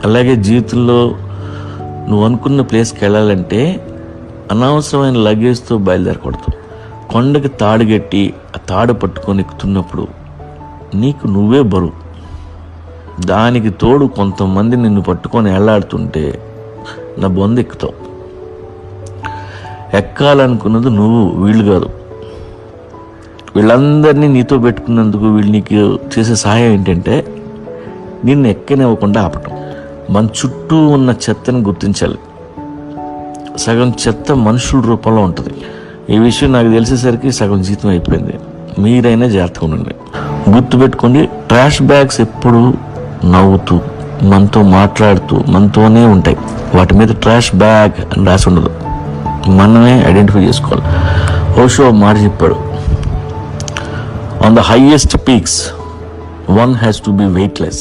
అలాగే జీవితంలో నువ్వు అనుకున్న ప్లేస్కి వెళ్ళాలంటే అనవసరమైన లగేజ్తో బయలుదేరకూడదు. కొండకి తాడు కట్టి ఆ తాడు పట్టుకొని ఎక్కుతున్నప్పుడు నీకు నువ్వే బరువు. దానికి తోడు కొంతమంది నిన్ను పట్టుకొని వెళ్ళాడుతుంటే నా బొంద ఎక్కుతావు. ఎక్కాలనుకున్నది నువ్వు, వీళ్ళు కాదు. వీళ్ళందరినీ నీతో పెట్టుకున్నందుకు వీళ్ళు నీకు చేసే సహాయం ఏంటంటే నిన్ను ఎక్కనివ్వకుండా ఆపటం. మన చుట్టూ ఉన్న చెత్తను గుర్తించాలి. సగం చెత్త మనుషుల రూపంలో ఉంటుంది. ఈ విషయం నాకు తెలిసేసరికి సగం జీతం అయిపోయింది. మీరైనా జాగ్రత్తగా ఉండండి. గుర్తుపెట్టుకోండి, ట్రాష్ బ్యాగ్స్ ఎప్పుడు నవ్వుతూ మనతో మాట్లాడుతూ మనతోనే ఉంటాయి. వాటి మీద ట్రాష్ బ్యాగ్ అని రాసి ఉండదు. మనమే ఐడెంటిఫై చేసుకోవాలి. ఓషో మాట చెప్పాడు, on the highest peaks one has to be weightless.